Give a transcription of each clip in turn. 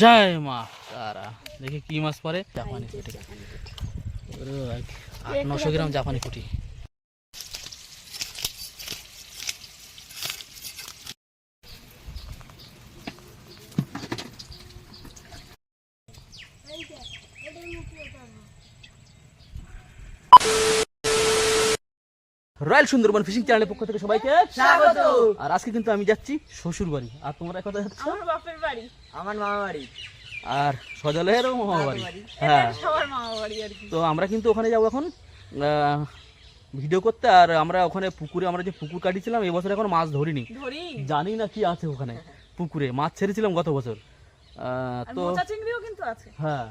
জয় মা তারা। দেখি কি মাছ পরে, জাপানি পুঁটি। 800-900 গ্রাম জাপানি পুঁটি। রয়্যাল সুন্দরবন ফিশিং চ্যানেলের পক্ষ থেকে সবাইকে স্বাগত। আর আজকে কিন্তু আমি যাচ্ছি শ্বশুর বাড়ি। আর তোমরা কোথায় যাচ্ছ? আমার বাপের বাড়ি, আমার মামা বাড়ি। আর সজলেরও মামা বাড়ি। হ্যাঁ, সবার মামা বাড়ি আর কি। তো আমরা কিন্তু ওখানে যাবো এখন ভিডিও করতে। আর আমরা ওখানে পুকুরে, আমরা যে পুকুর কাটিয়েছিলাম এবছর এখন মাছ ধরিনি, জানি না কি আছে ওখানে পুকুরে। মাছ ছেড়েছিলাম গত বছর। তো মোচা চিংড়িও কিন্তু আছে। হ্যাঁ,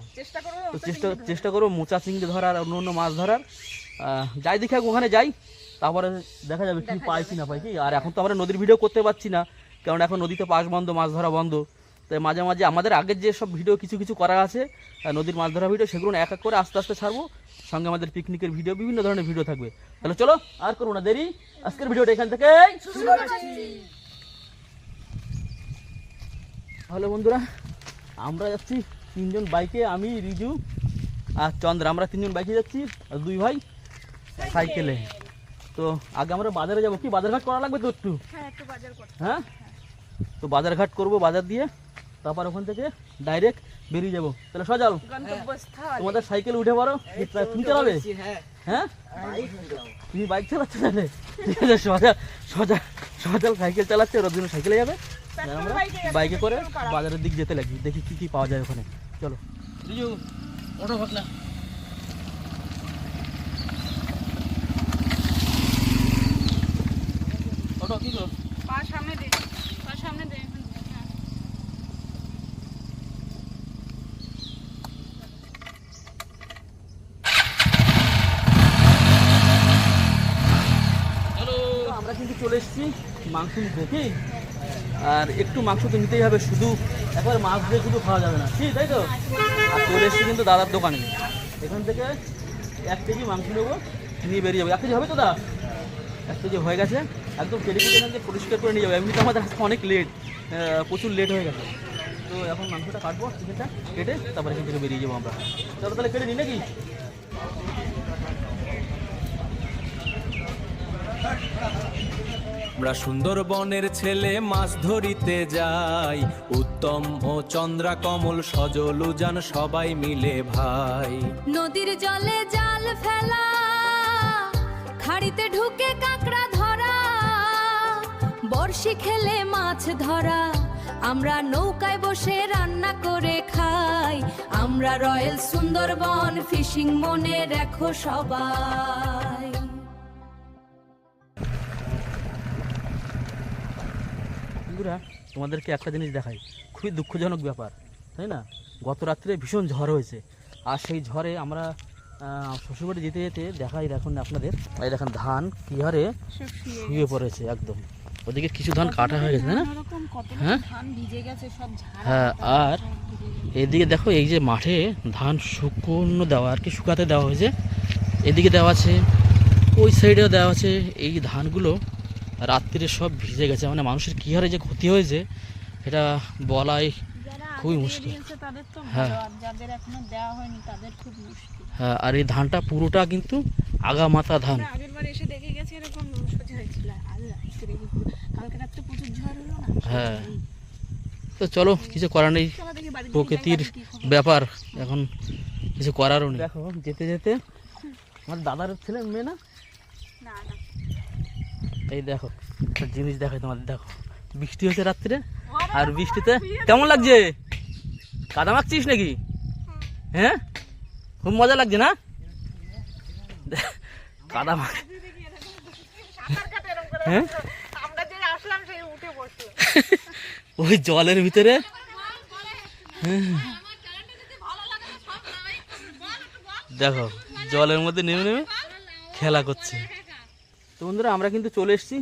চেষ্টা করব মোচা চিংড়ি ধরার, অন্য অন্য মাছ ধরার। যাই দেখে ওখানে যাই, তারপরে দেখা যাবে কি পাই কি না পাই কি। আর এখন তো আমরা নদীর ভিডিও করতে পারছি না, কারণ এখন নদীতে পাশ বন্ধ, মাছ ধরা বন্ধ। তাই মাঝে মাঝে আমাদের আগের যে সব ভিডিও কিছু কিছু করা আছে নদীর মাছ ধরা ভিডিও, সেগুলো এক এক করে আস্তে আস্তে ছাড়বো। সঙ্গে আমাদের পিকনিকের ভিডিও, বিভিন্ন ধরনের ভিডিও থাকবে। তাহলে চলো আর করবো না দেরি, আজকের ভিডিওটা এখান থেকে শুরু করছি। তাহলে বন্ধুরা, আমরা যাচ্ছি 3 জন বাইকে, আমি, রিজু আর চন্দ্র। আমরা 3 জন বাইকে যাচ্ছি, আর 2 ভাই সাইকেলে। তো আগে আমরা বাজারে যাবো, কি বাজার ঘাট করা লাগবে তো একটু। হ্যাঁ, তো বাজার ঘাট করবো, বাজার দিয়ে তারপর ওখান থেকে ডাইরেক্ট বেরিয়ে যাবো। তাহলে সজল, তোমাদের সাইকেল উঠে পারো, তুমি চালাবে? হ্যাঁ, তুমি বাইক চালাচ্ছ তাহলে? ঠিক আছে, সজল সাইকেল চালাচ্ছে, ওর জন্য সাইকেলে যাবে, আমরা বাইকে করে বাজারের দিক যেতে লাগি, দেখি কি কি পাওয়া যায় ওখানে। চলো রিজু, ওঠো ঘটনা। ওঠো, কি করো? পা সামনে দে। আমরা কিন্তু চলে এসেছি মাংস দেখি। আর একটু মাংস তো নিতেই হবে, শুধু একবার মাছ দিয়ে শুধু খাওয়া যাবে না, ঠিক তাই তো? আর চলে এসেছি কিন্তু দাদার দোকানে, এখান থেকে 1 কেজি মাংস নেবো, নিয়ে বেরিয়ে যাবো। 1 কেজি হবে তো দা? 1 কেজি হয়ে গেছে, একদম কেটে কেটে এখান থেকে পরিষ্কার করে নিয়ে যাবো। এমনিতে আমাদের আজকে অনেক লেট, প্রচুর লেট হয়ে গেছে। তো এখন মাংসটা কাটবো, চিকেনটা কেটে তারপরে এখান থেকে বেরিয়ে যাবো আমরা। চলো তাহলে কেটে নিই নাকি? আমরা সুন্দরবনের ছেলে মাছ ধরিতে যাই, উত্তম ও চন্দ্রা কমল সজল উজান সবাই মিলে ভাই। নদীর জলে জাল ফেলা, খাড়িতে ঢুকে কাঁকড়া ধরা, বড়শি খেলে মাছ ধরা, আমরা নৌকায় বসে রান্না করে খাই। আমরা রয়্যাল সুন্দরবন ফিশিং, মনে রাখো সবাই। বন্ধুরা, তোমাদেরকে একটা জিনিস দেখাই, খুবই দুঃখজনক ব্যাপার, তাই না? গত রাত্রে ভীষণ ঝড় হয়েছে, আর সেই ঝড়ে আমরা শ্বশুরবাড়ি যেতে যেতে দেখাই, দেখুন আপনাদের, এই দেখেন ধান কি হারে শুয়ে পড়েছে একদম। ওদিকে কিছু ধান কাটা হয়ে গেছে, তাই না? হ্যাঁ হ্যাঁ, আর এদিকে দেখো, এই যে মাঠে ধান শুকনো দেওয়া আর কি, শুকাতে দেওয়া হয়েছে, এদিকে দেওয়া আছে, ওই সাইডেও দেওয়া আছে। এই ধানগুলো রাত্রিরে সব ভিজে গেছে, মানে মানুষের কী হারে যে ক্ষতি হয়েছে এটা বলাই খুবই মুশকিল। হ্যাঁ হ্যাঁ, আর এই ধানটা পুরোটা কিন্তু আগা মাথা ধান। হ্যাঁ, তো চলো, কিছু করার নেই, প্রকৃতির ব্যাপার, এখন কিছু করারও নেই। দেখো যেতে যেতে আমার দাদার ছেলে মেয়ে না, এই দেখো একটা জিনিস দেখাই তোমাদের। দেখো, বৃষ্টি হয়েছে রাত্রে, আর বৃষ্টিতে কেমন লাগছে? কাদা মাখছিস নাকি? হ্যাঁ, খুব মজা লাগছে না? কাদা মাখ, হ্যাঁ, ওই জলের ভিতরে। দেখো জলের মধ্যে নেমে নেমে খেলা করছে। তো বন্ধুরা, আমরা কিন্তু চলে এসেছি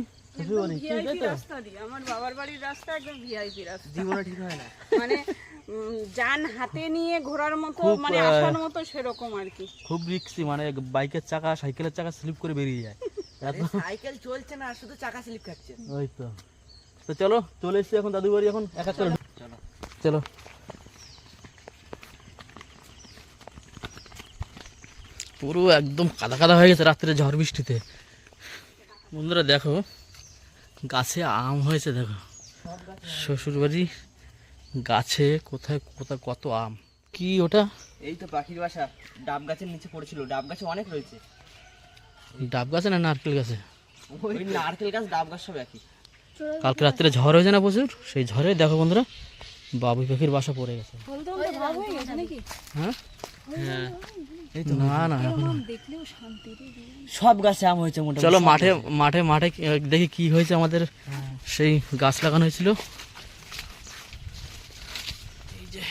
আমার বাবার বাড়ির রাস্তা একদম ভিআইপি রাস্তা, জীবনে ঠিক হয় না, মানে যান হাতে নিয়ে ঘোরার মতো, মানে আসার মতো সেরকম আর কি। খুব রিস্কি, মানে বাইকের চাকা, সাইকেলের চাকা স্লিপ করে বেরিয়ে যায়। সাইকেল চলছে না, শুধু চাকা স্লিপ খাচ্ছে। ওই তো। তো চলো চলে এসেছি এখন দাদু বাড়ি, এখন এক এক করে চলো। পুরো একদম কাদা কাদা হয়ে গেছে রাত্রে ঝড় বৃষ্টিতে। বন্ধুরা দেখো গাছে আম হয়েছে, দেখো শ্বশুরবাড়ি গাছে কোথায় কোথায় কত আম। কি ওটা? এই তো পাখির বাসা, ডাব গাছের নিচে পড়েছিল। ডাব গাছে অনেক রয়েছে। ডাব গাছে না নারকেল গাছে? ওই নারকেল গাছ ডাব গাছ সব একই। কালকে রাত্রে ঝড় হয়েছে না প্রচুর, সেই ঝড়ে দেখো বন্ধুরা বাবুই পাখির বাসা পড়ে গেছে। হ্যাঁ না না এখন সব গাছে আম হয়েছে মোটামুটি। চলো মাঠে মাঠে মাঠে দেখি কি হয়েছে। আমাদের সেই গাছ লাগানো হয়েছিল, এই যে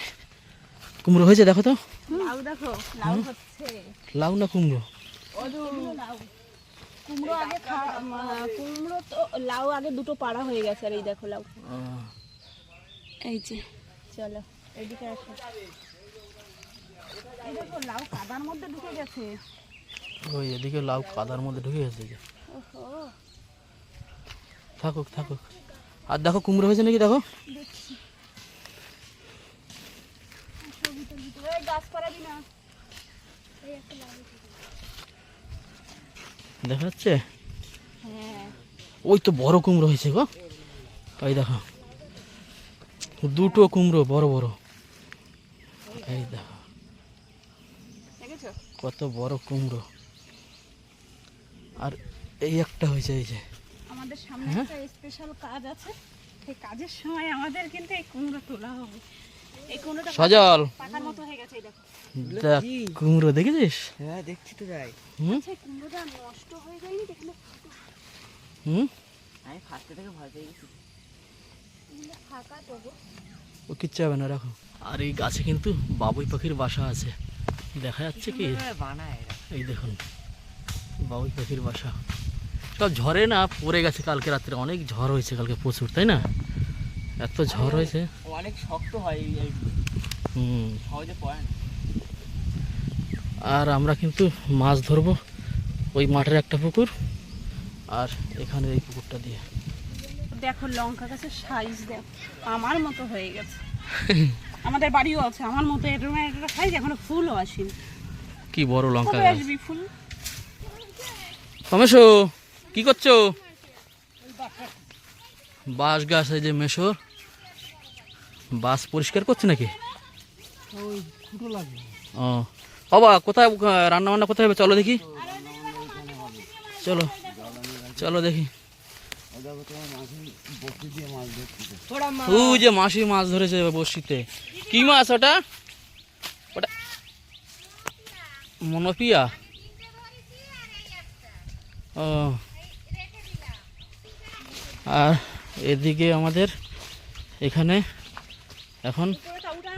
কুমড়ো হয়েছে দেখো তো। লাউ দেখো, লাউ হচ্ছে। লাউ না কুমড়ো? কুমড়ো আগে কুমড়ো তো, লাউ আগে দুটো পাড়া হয়ে গেছে। আর এই দেখো লাউ, এই যে। চলো এদিকে আসো, এই দেখো লাউ কাদার মধ্যে ঢুকে গেছে। ওই এদিকে লাউ কাদার মধ্যে ঢুকে গেছে। ওহো, থাকুক থাকুক। আর দেখো কুমড়ো হয়েছে নাকি দেখো। গাছ পাড়াবি না। দেখা যাচ্ছে? হ্যাঁ, ওই তো বড় কুমড়ো হয়েছে গো, ওই দেখো দুটো কুমড়ো বড় বড়। এই দেখো দেখেছো? কত বড় কুমড়ো। আর এই একটা হয়েছে, এই যে। আমাদের সামনে একটা স্পেশাল কাজ আছে, সেই কাজের সময় আমাদের কিন্তু এই কুমড়ো তোলা হবে। এই কুমড়োটা সজল পাকার মতো হয়ে গেছে। এই দেখো, দেখ কুমড়ো দেখেছিস? হ্যাঁ দেখছি তো যাই। হুম সেই কুমড়োটা নষ্ট হয়ে যায়নি দেখলে? হুম আমি ফার্স্টে থেকে ভয় পেয়ে গেছি। ফাঁকা তো গো। ও কিচ্ছু হবে না, রাখো। আর এই গাছে কিন্তু বাবুই পাখির বাসা আছে, দেখা যাচ্ছে কি? বানায় এরা। এই দেখুন বাবুই পাখির বাসা। সব ঝড়ে না পড়ে গেছে কালকে রাত্রে, অনেক ঝড় হয়েছে কালকে প্রচুর, তাই না? এত ঝড় হয়েছে। অনেক শক্ত হয় এই হুম সহজে পড়ে না। আর আমরা কিন্তু মাছ ধরবো ওই মাঠের একটা পুকুর আর এখানে এই পুকুরটা দিয়ে। দেখো লঙ্কা গাছের সাইজ দেখো, আমার মতো হয়ে গেছে। আমাদের বাড়িও আছে আমার মতো, এরকম একটা সাইজ, এখনো ফুলও আসেনি। কি বড় লঙ্কা কবে গাছ। আসবি ফুল? মেশো কি করছো? বাঁশ গাছ, এই যে মেশো বাঁশ পরিষ্কার করছে নাকি? ও বাবা, কোথায় রান্না বান্না কোথায় হবে? চলো দেখি, চলো চলো দেখি। ও যে মাসি মাছ ধরেছে বড়শিতে। কি মাছ ওটা? ওটা মনোপিয়া। ও আর এদিকে আমাদের এখানে এখন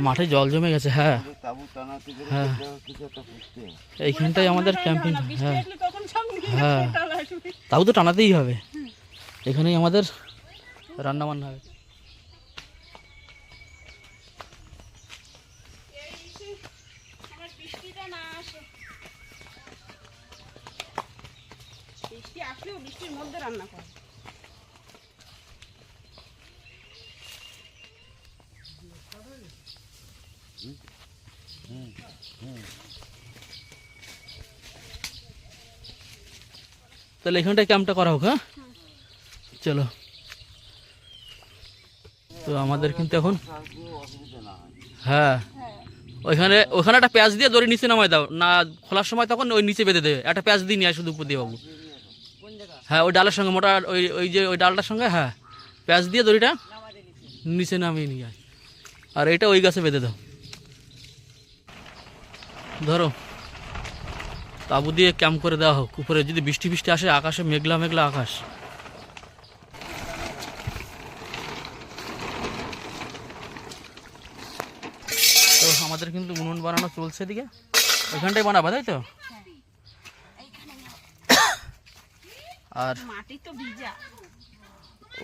মাঠে জল জমে গেছে। হ্যাঁ হ্যাঁ, এইখানটাই আমাদের ক্যাম্পিং। হ্যাঁ হ্যাঁ, তাও তো টানাতেই হবে। এখানেই আমাদের রান্না বান্না হবে। বৃষ্টি আসলেও বৃষ্টির মধ্যে রান্না করে। তাহলে এখানটায় ক্যাম্পটা করা হোক। হ্যাঁ চলো। তো আমাদের কিন্তু এখন হ্যাঁ ওইখানে ওখানে একটা প্যাঁচ দিয়ে দড়ি নিচে নামাই দাও না, খোলার সময় তখন ওই নিচে বেঁধে দেবে। একটা প্যাঁচ দিয়ে নিয়ে শুধু উপর দিয়ে বাবু। হ্যাঁ ওই ডালের সঙ্গে মোটা ওই ওই যে ওই ডালটার সঙ্গে হ্যাঁ প্যাঁচ দিয়ে দড়িটা নিচে নামিয়ে নিয়ে আয়। আর এইটা ওই গাছে বেঁধে দাও। ধরো তাবু দিয়ে ক্যাম্প করে দেওয়া হোক। উপরে যদি বৃষ্টি বৃষ্টি আসে, আকাশে মেঘলা মেঘলা আকাশ। তো আমাদের কিন্তু উনুন বানানো চলছে এদিকে, ওইখানটাই বানাবা তাই তো? আর মাটি তো ভিজা,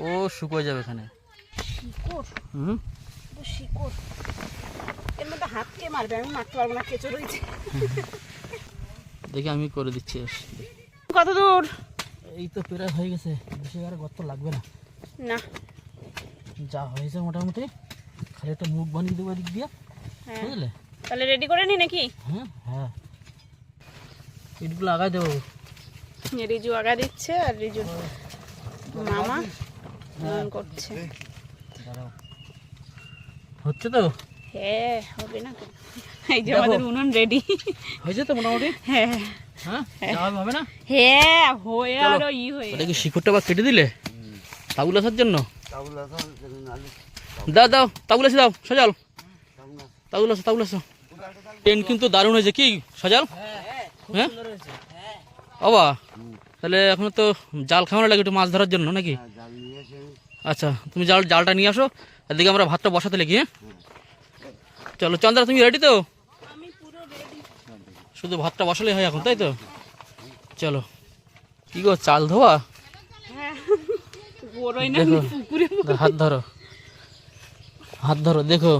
ও শুকিয়ে যাবে এখানে। শিকড়, হুম তো শিকড় এর মধ্যে হাত কে মারবে? আমি মারতে পারবো না, কেঁচো রয়েছে। দেখি আমি করে দিচ্ছি। কত দূর? এই তো প্রায় হয়ে গেছে, বেশি আর গর্ত লাগবে না। না যা হয়েছে মোটামুটি, খালি একটা মুখ বানিয়ে দেবো এদিক দিয়ে, হ্যাঁ, বুঝলে? তাহলে রেডি করে নি নাকি? হ্যাঁ হ্যাঁ ইটগুলো লাগাই দেবো। রিজু আগা দিচ্ছে আর রিজুর মামা মন করছে। হচ্ছে তো? হ্যাঁ হবে না তো। এই যে আমাদের উনুন রেডি হয়েছে তো মোটামুটি? হ্যাঁ হ্যাঁ হবে না? হ্যাঁ হয়ে আরো হয়ে ওটা কি শিকড়টা বা কেটে দিলে তাবুল আসার জন্য? দাও দাও তাবুল আসে দাও সজাল, তাবুল আসো। টেন্ট কিন্তু দারুণ হয়েছে কি সজাল? হ্যাঁ বাবা, তাহলে এখন তো জাল খাওয়ানো লাগে একটু মাছ ধরার জন্য নাকি? আচ্ছা তুমি জালটা নিয়ে আসো, এদিকে আমরা ভাতটা বসাতে লাগি। হ্যাঁ চলো চন্দ্রা, তুমি রেডি তো? শুধু ভাতটা বসালেই হয় এখন, তাই তো? চলো। কি গো, চাল ধোয়া? দেখো হাত ধরো, হাত ধরো, দেখো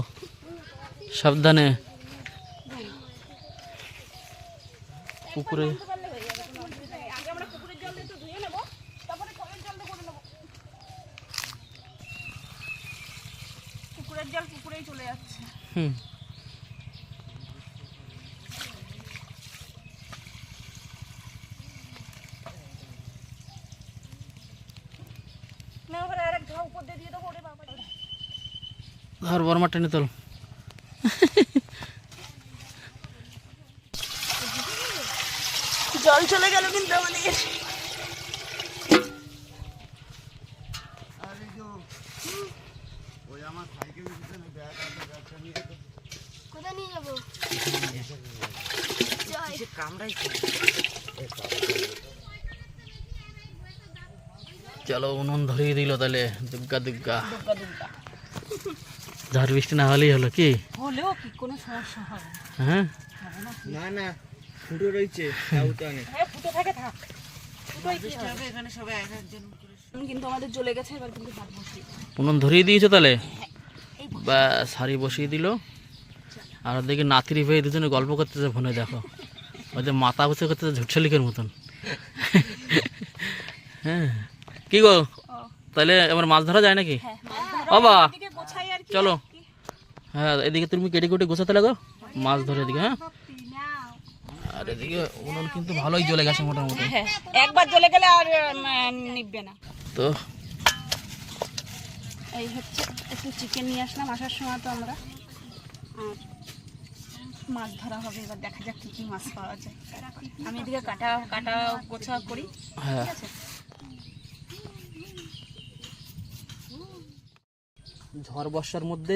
সাবধানে। পুকুরে জল পুকুরেই চলে যাচ্ছে। ধর বর্মা টেনে তোল। জল চলে গেল কিন্তু আমাদের। কোথায় নিয়ে যাবো? চলো উনুন ধরিয়ে দিল তাহলে, দুগ্গা দুগ্গা। ঝড় বৃষ্টি না হলেই হলো কি? হলেও কি কোনো সমস্যা হবে? হ্যাঁ না না ফুটো রয়েছে, তাও তো অনেক। হ্যাঁ ফুটো থাকে থাক, ফুটোই কি হবে? এখানে সবাই এক একজন করে। কিন্তু আমাদের জ্বলে গেছে, এবার কিন্তু ভাত বসিয়ে দাও। উনুন ধরিয়ে দিয়েছো তাহলে? বা শাড়ি বসিয়ে দিল। আর ওদিকে নাতির ভাই দুজনে গল্প করতেছে ফোনে, দেখো ওদের মাথা বসে করতেছে ঝুটশালিকের মতন। হ্যাঁ কি গো, তাহলে এবার মাছ ধরা যায় নাকি? বাবা চলো। হ্যাঁ এদিকে তুমি কেটে কেটে গোছাতে লাগো, মাছ ধরে এদিকে। হ্যাঁ আর এদিকে উনুন কিন্তু ভালোই জ্বলে গেছে মোটামুটি। হ্যাঁ একবার জ্বলে গেলে আর নিববে না তো। এই হচ্ছে একটু চিকেন নিয়ে আসলাম আসার সময় তো আমরা, আর মাছ ধরা হবে। এবার দেখা যাক কি কি মাছ পাওয়া যায়। আমি এদিকে কাটা গোছা করি। হ্যাঁ ঝড় বর্ষার মধ্যে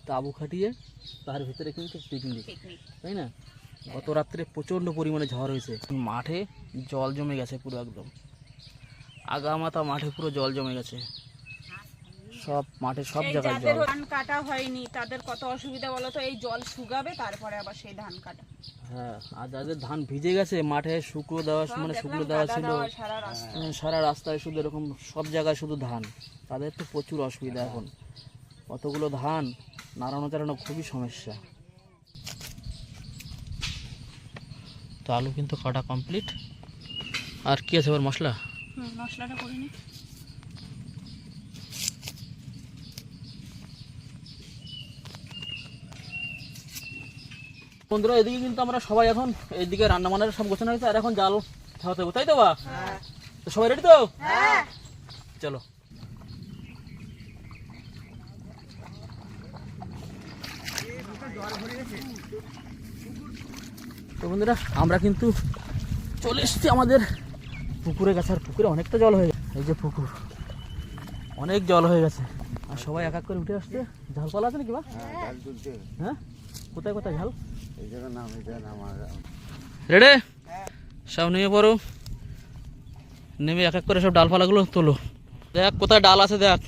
তাঁবু খাটিয়ে তার ভিতরে কিন্তু পিকনিক, তাই না? গত রাত্রে প্রচণ্ড পরিমাণে ঝড় হয়েছে, মাঠে জল জমে গেছে পুরো, একদম আগামাথা মাঠে পুরো জল জমে গেছে, সব মাঠে সব জায়গায় জল। ধান কাটা হয়নি তাদের কত অসুবিধা বলো তো, এই জল শুকাবে তারপরে আবার সেই ধান কাটা। হ্যাঁ আর যাদের ধান ভিজে গেছে মাঠে শুকনো দেওয়া, মানে শুকনো দেওয়া ছিল সারা রাস্তায়, শুধু এরকম সব জায়গায় শুধু ধান, তাদের তো প্রচুর অসুবিধা। এখন অতগুলো ধান নাড়ানো চাড়ানো খুবই সমস্যা। তো আলু কিন্তু কাটা কমপ্লিট। আর কি আছে এবার মশলা? মশলাটা করে নি। বন্ধুরা এদিকে কিন্তু আমরা সবাই এখন এইদিকে রান্না বান্নার সব গোছানো হয়েছে, আর এখন জাল খাওয়াতে হবে, তাই তো? বা তো সবাই রেডি তো? চলো। তো বন্ধুরা আমরা কিন্তু চলে এসেছি আমাদের পুকুরে গেছে, আর পুকুরে অনেকটা জল হয়ে গেছে। এই যে পুকুর, অনেক জল হয়ে গেছে, আর সবাই এক এক করে উঠে আসছে। ঝাল পালা আছে নাকি বা? হ্যাঁ কোথায় কোথায় ঝাল? রেডে সব নেমে পড়ো, নেমে এক এক করে সব ডালপালাগুলো তোলো। দেখ কোথায় ডাল আছে, দেখ।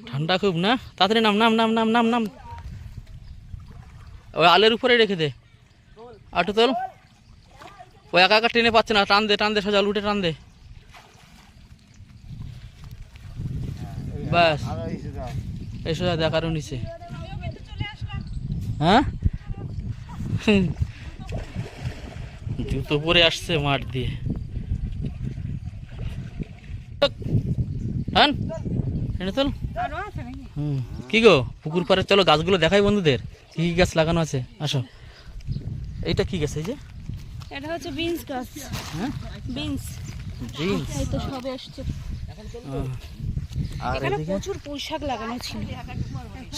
ঠান্ডা খুব না? তাড়াতাড়ি নাম নাম নাম নাম নাম নাম। ওই আলের উপরে রেখে দে, আটু তোল। ওই একা একা টেনে পাচ্ছে না, টান দে টান দে, সজাল উঠে টান দে। ব্যাস এই সোজা দেখ, আরো নিচে। হ্যাঁ জুতো পরে আসছে মাঠ দিয়ে। এনে তোল। আরো আছে নাকি? কি গো পুকুর পাড়ে চলো গাছগুলো দেখাই বন্ধুদের কি কি গাছ লাগানো আছে, আসো। এইটা কি গাছ এই যে? এটা হচ্ছে বিনস গাছ। হ্যাঁ বিনস। বিনস। এই তো সবে আসছে। আর এখানে এদিকে প্রচুর পুঁই শাক লাগানো ছিল।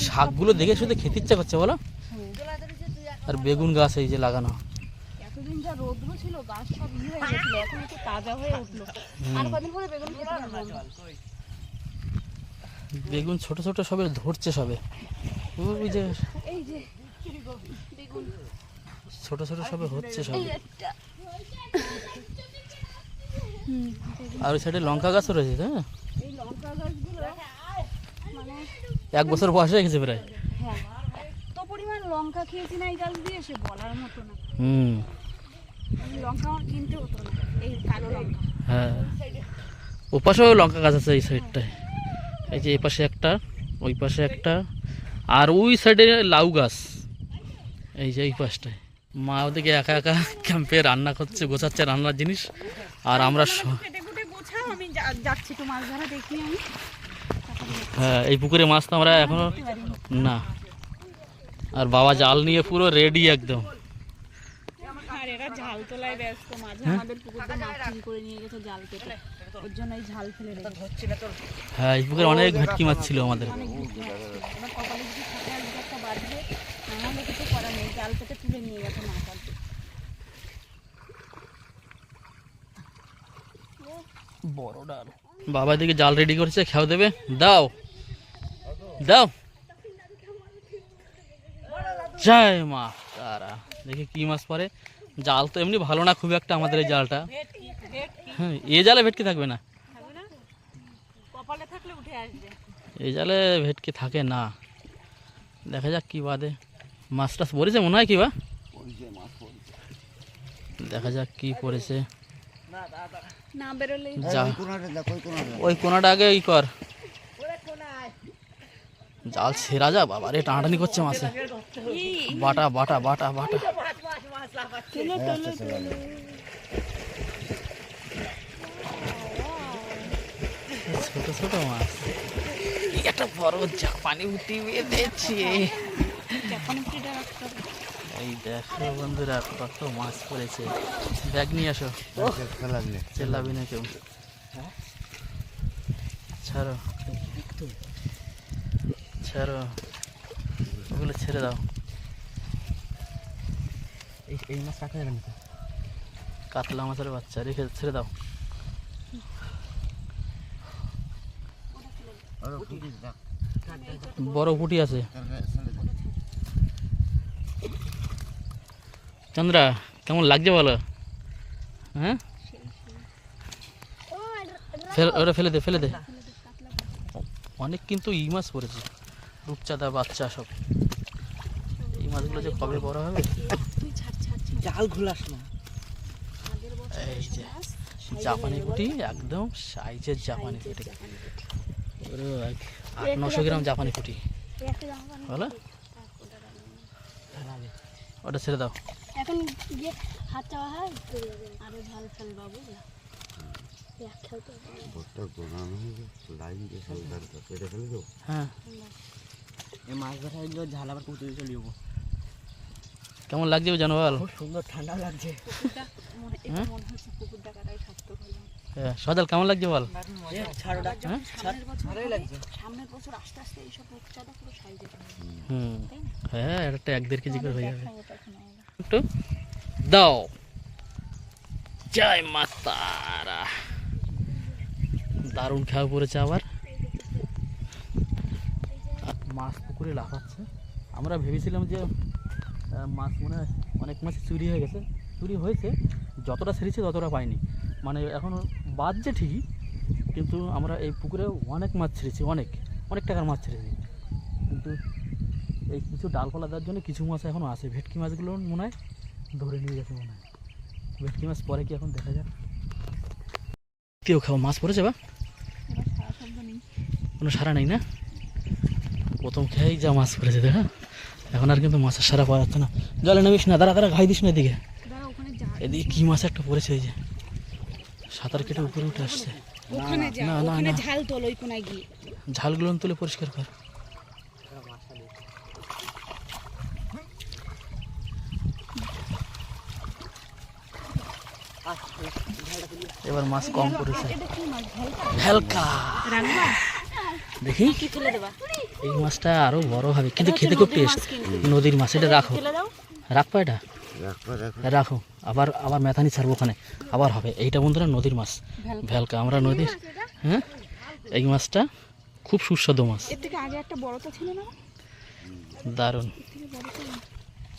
শাকগুলো দেখে শুধু খেতে ইচ্ছা করছে বলো। আর বেগুন গাছ এই যে লাগানো। এতদিন যা রোদ্র ছিল গাছ সব ইয়ে হয়ে গেছিল, এখন একটু তাজা হয়ে উঠলো। আর কদিন পরে বেগুন খেতে পারবো আমরা। বেগুন ছোট ছোট সবে ধরছে সবে, ওই যে এই যে বেগুন ছোট ছোট সবে হচ্ছে সবে। একটা। আর ওই সাইডে লঙ্কা গাছও রয়েছে, তাই না? এই লঙ্কা গাছগুলো মানে 1 বছর বয়স হয়ে গেছে প্রায়। হ্যাঁ এত পরিমাণ লঙ্কা খেয়েছি না এই গাছ দিয়ে, সে বলার মতো না। এই লঙ্কা আমার কিনতে হতো না, এই কালো লঙ্কা। হ্যাঁ ওপাশেও লঙ্কা গাছ আছে এই সাইডটায়, এই যে এই পাশে একটা, ওই পাশে একটা, আর ওই সাইডে লাউ গাছ এই যে এই পাশটায়। মা ওদিকে একা একা ক্যাম্পে রান্না করছে, গোছাচ্ছে রান্নার জিনিস, আর আমরা কেটে কুটে গোছাও, আমি যাচ্ছি একটু মাছ ধরা দেখি আমি। হ্যাঁ এই পুকুরে মাছ তো আমরা এখনো না। আর বাবা জাল নিয়ে পুরো রেডি একদম। আর এরা ঝাল তোলায় ব্যস্ত, মাঝে আমাদের পুকুর দিয়ে মাছ চুরি করে নিয়ে গেছে জাল কেটে, ওর জন্য এই ঝাল ফেলে রেখেছে। হ্যাঁ এই পুকুরে অনেক ভেটকি মাছ ছিল আমাদের। এবার কপালে যদি থাকে আজকে একটা বাঁধবে, নাহলে কিছু করার নেই, জাল কেটে তুলে নিয়ে গেছে মাছ আনতে। বড় ডাল। বাবা দিকে জাল রেডি করছে, খেয়াও দেবে, দাও দাও। জয় মা তারা। দেখি কি মাছ পড়ে। জাল তো এমনি ভালো না খুব একটা আমাদের এই জালটা। হ্যাঁ এ জালে ভেটকি থাকবে না, কপালে থাকলে উঠে আসবে। এই জালে ভেটকি থাকে না। দেখা যাক কি বাদে। মাছ টাছ পড়েছে মনে হয়, কি বা দেখা যাক কি পড়েছে। না বেরোলে যা ওই কোনাটা আগে ই কর, জাল ছেড়া যা। বাবা রে টানাটানি করছে মাছে, বাটা বাটা বাটা বাটা। ছোট ছোট মাছ, এই একটা বড় জাপানি উঠি বেঁধেছি। এই দেখো বন্ধুরা কত মাছ পড়েছে। ব্যাগ নিয়ে আসো, চেল্লাবি না কেউ। ছাড়ো ছাড়ো, ওগুলো ছেড়ে দাও। এই মাছ কাটা যাবে না তো? কাতলা মাছের বাচ্চা রেখে ছেড়ে দাও। বড় পুঁটি আছে। চন্দ্রা কেমন লাগছে বলো? হ্যাঁ ওটা ফেলে দে ফেলে দে। অনেক কিন্তু ই মাছ পড়েছে, রূপচাঁদা বাচ্চা সব। এই মাছগুলো যে কবে বড় হবে। জাল ঘুলাস না। এই যে জাপানি পুঁটি, একদম সাইজের জাপানি পুঁটি, 800-900 গ্রাম জাপানি পুঁটি। বলো ওটা ছেড়ে দাও। এখন গিয়ে হাত চাওয়া হয় আরো ঝাল ফেলবা, বুঝলা? হ্যাঁ এই মাছ ধরা এগুলো ঝাল আবার কুতুই চলে যাবো। কেমন লাগছে জানো বল? খুব সুন্দর ঠান্ডা লাগছে। মনে হচ্ছে পুকুর ডাকাটাই থাকতো ভালো। হ্যাঁ সজাল কেমন লাগছে বল? ছাড়োটা সামনের বছর আস্তে আস্তে এইসব রূপচাঁদা পুরো সাইজে হুম হ্যাঁ একটা 1-1.5 কেজি করে হয়ে যাবে। একটু দাও। জয় মা তারা। দারুণ খাওয়া পড়েছে আবার। মাছ পুকুরে লাফাচ্ছে। আমরা ভেবেছিলাম যে মাছ মনে হয় অনেক মাছ চুরি হয়ে গেছে। চুরি হয়েছে, যতটা ছেড়েছে ততটা পাইনি। মানে এখনও বাজছে ঠিকই, কিন্তু আমরা এই পুকুরে অনেক মাছ ছেড়েছি, অনেক অনেক টাকার মাছ ছেড়েছি। কিন্তু এই কিছু ডালপালা দেওয়ার জন্য কিছু মাছ এখনও আছে। ভেটকি মাছগুলো মনে হয় ধরে নিয়ে গেছে মনে হয়। ভেটকি মাছ পরে কি এখন দেখা যাক। কেউ খাওয়া মাছ পড়েছে বা কোনো সারা নেই না? প্রথম খেয়েই যা মাছ পড়েছে দেখা। এখন আর কিন্তু মাছের সারা পাওয়া যাচ্ছে না। জলে নামিস না, দাঁড়া দাঁড়া, ঘাই দিস না এদিকে। এদিকে কি মাছ একটা পড়েছে, এই যে সাঁতার কেটে উপরে উঠে আসছে। ওখানে যা, না, না, ওখানে না। ঝাল তোল ওই কোনায় গিয়ে। ঝালগুলো তুলে পরিষ্কার কর। এবার মাছ কম পড়েছে। ভেলকা দেখি, এই মাছটা আরো বড় হবে কিন্তু খেতে খুব টেস্ট। নদীর মাছ, এটা রাখো, রাখবো, এটা রাখো, আবার আবার মেথানি ছাড়বো ওখানে, আবার হবে। এইটা বন্ধুরা নদীর মাছ, ভেলকা। আমরা নদীর, হ্যাঁ, এই মাছটা খুব সুস্বাদু মাছ, এর থেকে আগে একটা বড় তো ছিল না, দারুণ।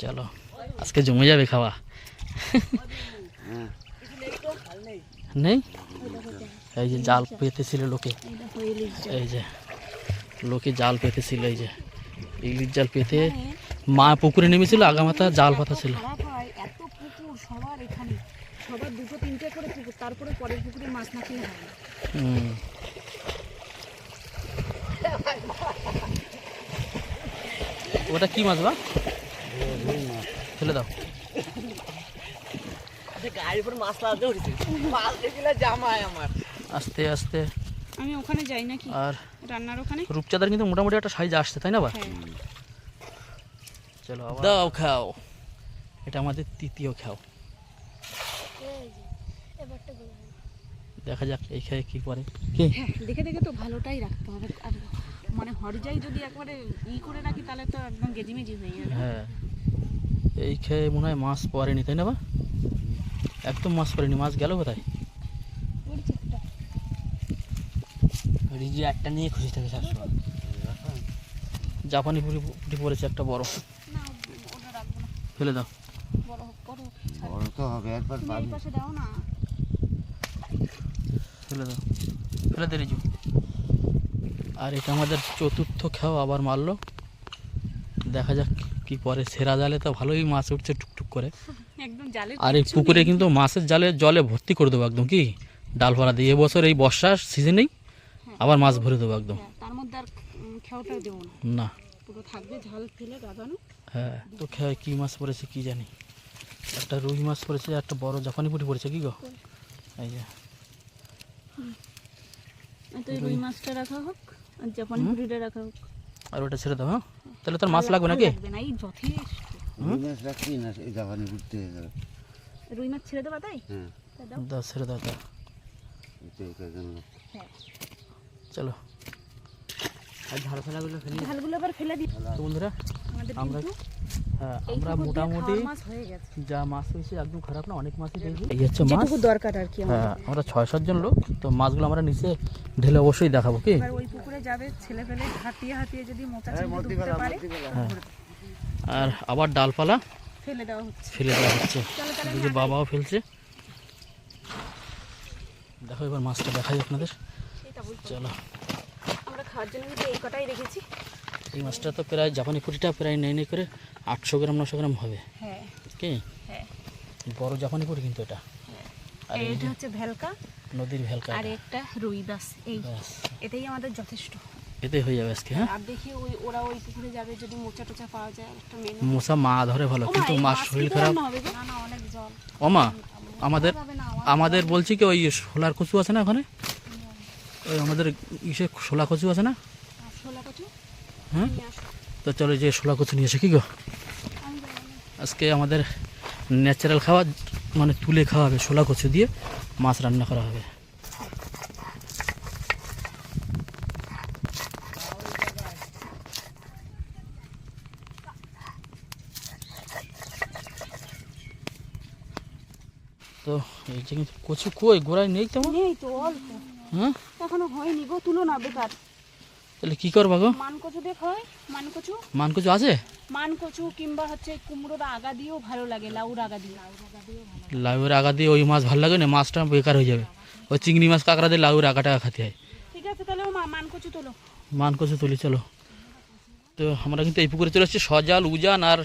চলো আজকে জমে যাবে খাওয়া। নেই, এই যে জাল পেতেছিল লোকে, এই যে লোকে জাল পেতেছিল, এই যে ইলিশ জাল পেতে মা পুকুরে নেমেছিল, আগামাথা জাল পাতা ছিল। খারাপ হয় এত পুকুর সবার এখানে, সবার 2-3টে করে পুকুর, তারপরে পরের পুকুরে মাছ না কিনে হয় না। ওটা কি মাছ বা? ফেলে দাও। গাড়ির উপর মাছ লাগাতে উঠেছে, মাছ দেখলে জামাই আমার। আস্তে আস্তে। আমি ওখানে যাই নাকি আর রান্নার ওখানে? রূপচাঁদার কিন্তু মোটামুটি একটা সাইজ আসছে, তাই না বা? হ্যাঁ। চলো দাও, খাও। এটা আমাদের তৃতীয় খাও। দেখা যাক এই খেয়ে কি করে। কি হ্যাঁ, দেখে দেখে তো ভালোটাই রাখতে হবে। আর মানে হরজাই যদি একবারে করে রাখি তাহলে তো একদম গেজিমেজি হয়ে যাবে। হ্যাঁ, এই খেয়ে মনে হয় মাছ পড়েনি, তাই না বা? একদম মাছ পড়েনি, মাছ গেল কোথায়? রিজু একটা নিয়ে খুশি থাকে সবসময়। জাপানি পুঁটি পড়েছে একটা বড়, না, ওটা রাখবো না, ফেলে দাও। বড় হোক, বড় হোক। বড় তো হবে একবার তুমি এই পাশে দাও না। ফেলে দাও, ফেলে দে রিজু। আর এটা আমাদের চতুর্থ খাও, আবার মারলো। দেখা যাক কি পরে। সেরা জালে তো ভালোই মাছ উঠছে টুকটুক করে। একদম জালে। আর এই পুকুরে কিন্তু মাছের জালে জলে ভর্তি করে দেবো একদম, কি ডালপালা দিয়ে। এবছর এই বর্ষার সিজনেই আবার মাছ ভরে দেবো একদম। হ্যাঁ, তার মধ্যে আর খেয়াটা দেবো না, না, পুরো থাকবে ঝাল ফেলে গাদানো। হ্যাঁ, তো খেয়ে কী মাছ পড়েছে কি জানি। একটা রুই মাছ পড়েছে, একটা বড় জাপানি পুঁটি পড়েছে। কি গো, এই যে তো রুই মাছটা রাখা হোক আর জাপানি পুরিটা রাখা হোক। আর ওটা ছেড়ে দাও। হ্যাঁ, তাহলে তোর মাছ লাগবে নাকি? লাগবে না, এই যথেষ্ট। রুই মাছ রাখছি না, এই জাপানি ঘুরতে হয়ে গেল। রুই মাছ ছেড়ে দেবা তাই? হ্যাঁ, তা দাও। দাও, ছেড়ে দাও, দাও। এটাই কাজে না। হ্যাঁ, চলো। আর ঝাল ফেলাগুলো ফেলি। ঝালগুলো আবার ফেলে দিই। তো বন্ধুরা, আমাদের আমরা কিন্তু হ্যাঁ এই আমরা পুকুর দিয়ে মোটামুটি খাওয়ার মাছ হয়ে গেছে। যা মাছ হয়েছে একদম খারাপ না, অনেক মাছই পেয়েছি। এই হচ্ছে মাছ। যেটুকু দরকার আর কি আমাদের। হ্যাঁ, আমরা 6-7 জন লোক, তো মাছগুলো আমরা নিচে ঢেলে অবশ্যই দেখাবো। কি এবার ওই পুকুরে যাবে ছেলে পেলে, হাতিয়ে হাতিয়ে যদি মোচা চিংড়ি ঢুকতে পারে হ্যাঁ, আর আবার ডালপালা ফেলে দেওয়া হচ্ছে। ফেলে দেওয়া হচ্ছে। চলো তাহলে এদিকে বাবাও ফেলছে। দেখো এবার মাছটা দেখাই আপনাদের। সেটা বলতে চলো, আমরা খাওয়ার জন্য কিন্তু এই কটাই রেখেছি। এই মাছটা তো প্রায় জাপানি পুঁটিটা প্রায় নেই করে 800 গ্রাম 900 গ্রাম হবে। হ্যাঁ, কি হ্যাঁ, বড় জাপানি পুঁটি কিন্তু এটা। আর এই এটা হচ্ছে ভেলকা নদীর ভেলকা, আর একটা রুই দাস। এই ব্যাস এটাই আমাদের যথেষ্ট। এতে হয়ে যাবে আজকে। হ্যাঁ, আর দেখি ওরা ওই পুকুরে যাবে, যদি মোচা টোচা পাওয়া যায় একটা মেনু। মশা মা ধরে ভালো, কিন্তু মাছ শরীর খারাপ। না অনেক জল। ওমা, আমাদের যাবে না, আমাদের বলছি কি, ওই শোলার কচু আছে না ওখানে, ওই আমাদের ইসে শোলা কচু আছে না? আর শোলা কচু হ্যাঁ, নিয়ে আসো। তো চলো যে শোলা কচু নিয়ে এসে। কি গো, আমি যাবো না। আজকে আমাদের ন্যাচারাল খাওয়া, মানে তুলে খাওয়া হবে, শোলা কচু দিয়ে মাছ রান্না করা হবে। তো এই যে কিন্তু কচু কই গোড়ায় নেই তেমন। নেই তো, অল্প হ্যাঁ, এখনো হয়নি গো, তুলো না বেকার। তাহলে কি করবা গো? মান কচু দিয়ে খাওয়াই, মান কচু। মান কচু আছে? মান কচু কিংবা হচ্ছে কুমড়োর আগা দিয়েও ভালো লাগে, লাউর আগা দিয়ে। লাউয়ের আগা দিয়ে ওই মাছ ভালো লাগে না, মাছটা বেকার হয়ে যাবে। ওই চিংড়ি মাছ কাঁকড়া দিয়ে লাউয়ের আগাটা খাতে হয়। ঠিক আছে, তাহলে মান কচু তোলো। মান কচু তুলি, চলো। তো আমরা কিন্তু এই পুকুরে চলে এসেছি। সজাল, উজান আর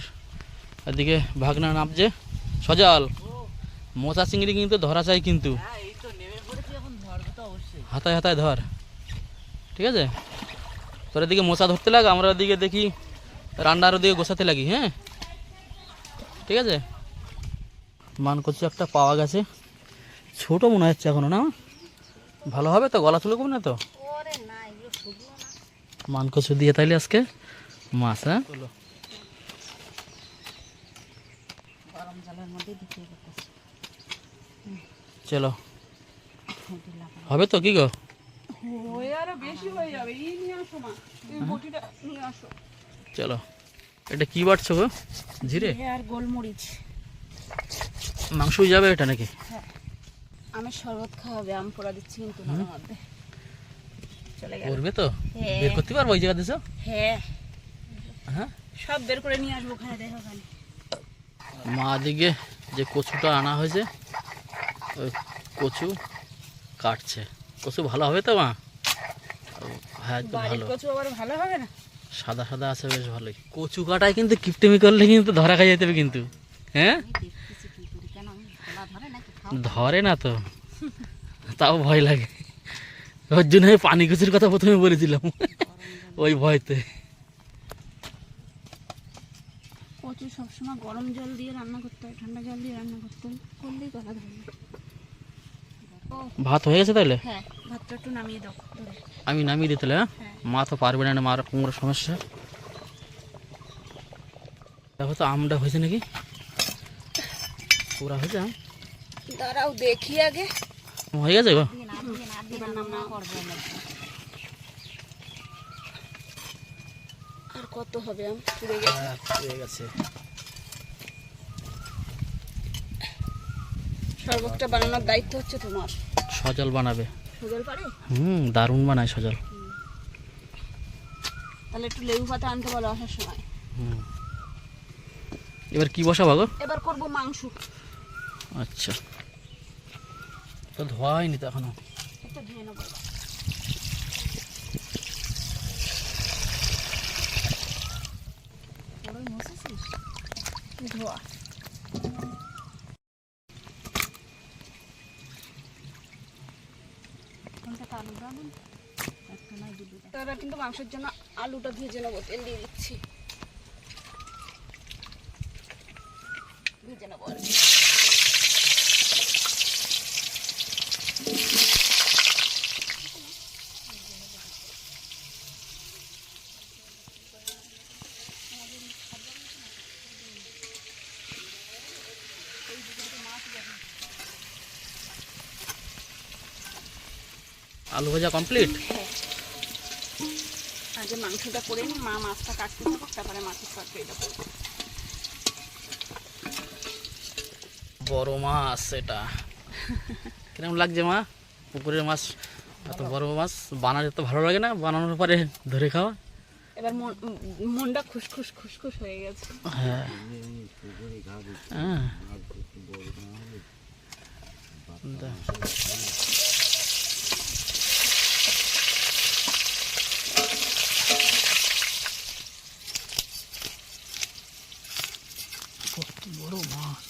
এদিকে ভাগনা নামছে। সজাল, মোচা চিংড়ি কিন্তু ধরা চাই, কিন্তু এই তো নেমে পড়েছি, এখন ধরবে তো অবশ্যই। হাতায় হাতায় ধর, ঠিক আছে? তোর এদিকে মোচা ধরতে লাগ, আমরা ওদিকে দেখি রান্নার ওদিকে গোছাতে লাগি। হ্যাঁ, ঠিক আছে। মান কচু একটা পাওয়া গেছে, ছোট মনে হচ্ছে এখনো না? ভালো হবে তো, গলা তুলে কমবে না তো? মান কচু দিয়ে তাইলে আজকে মাছ। হ্যাঁ গরম জলের মধ্যে দিতে করতেছি। চলো, হবে তো কি গো? হয়ে আরো বেশি হয়ে যাবে। এই নিয়ে আসো মা, এই বটিটা নিয়ে আসো। চলো, এটা কি বাটছো গো? জিরে আর গোলমরিচ। মাংস যাবে এটা নাকি? আমের শরবত খাওয়াবে, আম পোড়া দিচ্ছি কিন্তু ওর মধ্যে। চলে গেল। করবে তো? হ্যাঁ। বের করতে পারবো ওই জায়গা দিছো? হ্যাঁ, হ্যাঁ, সব বের করে নিয়ে আসবো, ওখানে দেখো ওখানে। মা দিকে যে কচুটা আনা হয়েছে, ওই কচু কাটছে। কচু ভালো হবে তো মা? হ্যাঁ, একটু বাড়ির ভালো, কচু আবার ভালো হবে না? সাদা সাদা আছে, বেশ ভালোই। কচু কাটায় কিন্তু কিপটেমি করলে কিন্তু ধরা খাই যেতে হবে কিন্তু। হ্যাঁ, ধরে না তো, তাও ভয় লাগে। ওর জন্য আমি পানি কচুর কথা প্রথমে বলেছিলাম, ওই ভয়তে। কচু সবসময় গরম জল দিয়ে রান্না করতে হয়, ঠান্ডা জল দিয়ে রান্না করতে হয়, করলেই গলা ধরবে। ভাত হয়ে গেছে তাহলে? হ্যাঁ, ভাতটা একটু নামিয়ে দাও ধরে। আমি নামিয়ে দিতে। হ্যাঁ, মা তো পারবে না, মার কোমর সমস্যা। দেখো তো আমটা হয়েছে নাকি, পুরা হয়েছে আম? দাঁড়াও দেখি আগে। হয়ে গেছে গো? এবার নামা করবো। আর কত হবে আম? পুড়ে গেছে। হয়ে গেছে। শরবতটা বানানোর দায়িত্ব হচ্ছে তোমার। সজল বানাবে। সুগল পারে? দারুণ বানায় সজল। তাহলে একটু লেবু পাতা আনতে বলো আসার সময়। এবার কি বসাবো গো? এবার করবো মাংস। আচ্ছা, তো ধোয়া হয়নি তো এখনো? একটু ধুয়ে নেবো। ধোয়া। এবার কিন্তু মাংসের জন্য আলুটা ভেজে নেবো, তেল দিয়ে দিচ্ছি। ভেজে নেবো আর কি। আলু ভাজা কমপ্লিট? আগে মাংসটা করে নি, মা মাছটা কাটতে থাকুক, তারপরে মাছের তরকারিটা করবো। বড় মাছ এটা। কিরকম লাগছে মা? পুকুরের মাছ, এত বড় মাছ বানাতে তো ভালো লাগে না? বানানোর পরে ধরে খাওয়া। এবার মনটা খুশখুশ খুশখুশ হয়ে গেছে। হ্যাঁ, হ্যাঁ। কত বড় মাছ!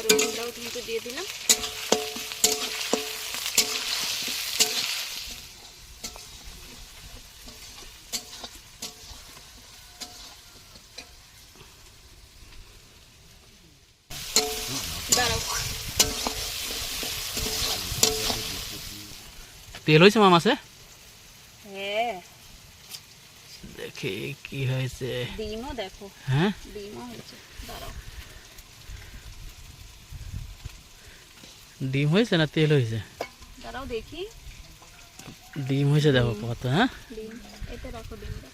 রসুনটাও কিন্তু দিয়ে দিলাম। দাঁড়াও, তেল হয়েছে মা মাছে? হ্যাঁ, দেখি কি হয়েছে। ডিমও দেখো। হ্যাঁ, ডিমও হয়েছে। দাঁড়াও, ডিম হয়েছে না তেল হয়েছে? দাঁড়াও দেখি। ডিম হয়েছে দেখো কত। হ্যাঁ, ডিম এতে রাখো, ডিমটা।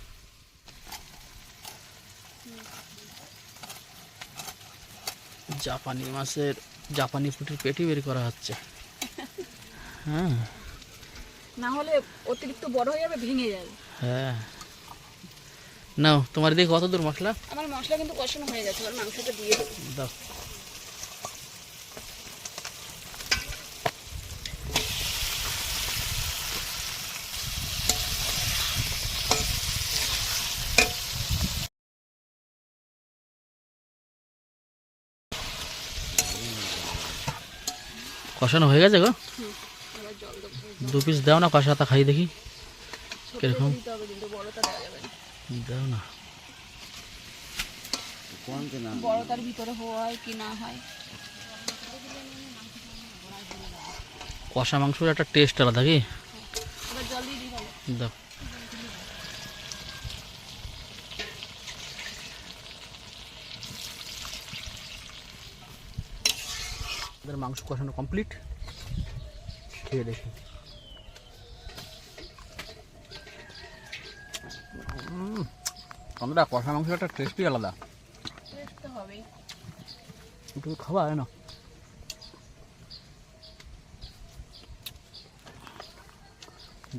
জাপানি মাছের, জাপানি পুঁটির পেটি বের করা হচ্ছে। হ্যাঁ, না হলে অতিরিক্ত বড় হয়ে যাবে, ভেঙে যাবে। হ্যাঁ। নাও, তোমার দিকে কত দূর মশলা? আমার মশলা কিন্তু কষানো হয়ে গেছে, এবার মাংসটা দিয়ে দেবো। দাও। কষানো হয়ে গেছে গো? এবার জল দেবো। 2 পিস দাও না, কষাটা খাই দেখি ছোটটা কিরকম। দিতে হবে কিন্তু, বড়টা দেওয়া যাবে না। দাও না। কোনতে না বড়টার ভিতরে হয় কি না হয়। কষা মাংসের একটা টেস্ট আলাদা কি এবার জল দিয়ে দিই ভালো। দাও। আমাদের মাংস কষানো কমপ্লিট, খেয়ে দেখি। আমরা কষা মাংসের একটা টেস্টই আলাদা। টেস্ট তো হবেই। একটু খাওয়া হয় না?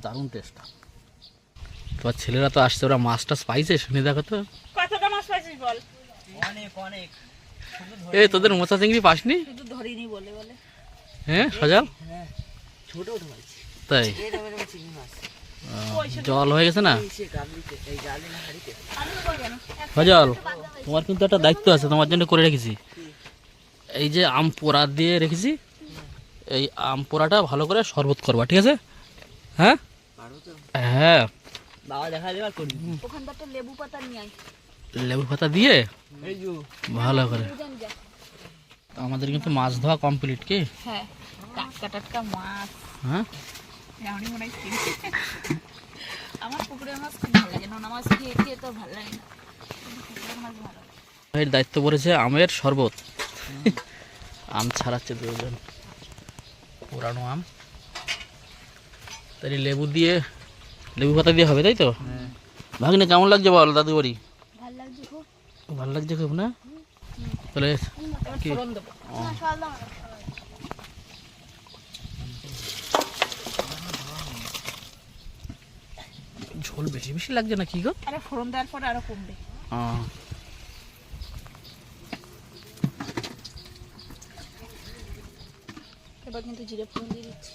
দারুণ টেস্ট। তোমার ছেলেরা তো আসছে, ওরা মাছটা স্পাইসে শুনে দেখো তো। কতটা মাছ পাইছিস বল? অনেক অনেক এই তোদের মোচা চিংড়ি পাসনি? শুধু ধরিনি বলে বলে। হ্যাঁ সজাল, ছোট ছোট মাছ তাই এই রকমের চিংড়ি মাছ জল হয়ে গেছে না? সে গাবলিতে এই জালে না হাড়িতে আমি বল কেন? সজাল, তোমার কিন্তু একটা দায়িত্ব আছে, তোমার জন্য করে রেখেছি। এই যে আম পোড়া দিয়ে রেখেছি, এই আম পোড়াটা ভালো করে শরবত করবা, ঠিক আছে? হ্যাঁ পারো তো হ্যাঁ, বাবা দেখা দেবার করবি ওখানটা তো লেবু পাতা নিয়ে আয়। লেবু পাতা দিয়ে এই যো ভালো করে। বুঝেন যা। আমাদের কিন্তু মাছ ধোয়া কমপ্লিট কি? হ্যাঁ, টাটকা টাটকা মাছ। হ্যাঁ এমনই মনে হয় কিনে। আমার পুকুরের মাছ খুব ভালো লাগে, নোনা মাছ খেয়ে খেয়ে তো ভালো লাগে না, কিন্তু পুকুরের মাছ ভালো লাগে। এর দায়িত্ব পড়েছে আমের শরবত। আম ছাড়াচ্ছে দুজন, পুরানো আম। তাই লেবু দিয়ে, লেবু পাতা দিয়ে হবে, তাই তো? ভাগ্নে কেমন লাগছে বল দাদু বাড়ি? ভালো লাগছে খুব। ভালো লাগছে খুব না? তাহলে এবার কি? ফোড়ন দেবো। ঝোল বেশি বেশি লাগছে না কি গো? আরে ফোড়ন দেওয়ার পর আরো কমবে। এবার কিন্তু জিরে ফোড়ন দিয়ে দিচ্ছি।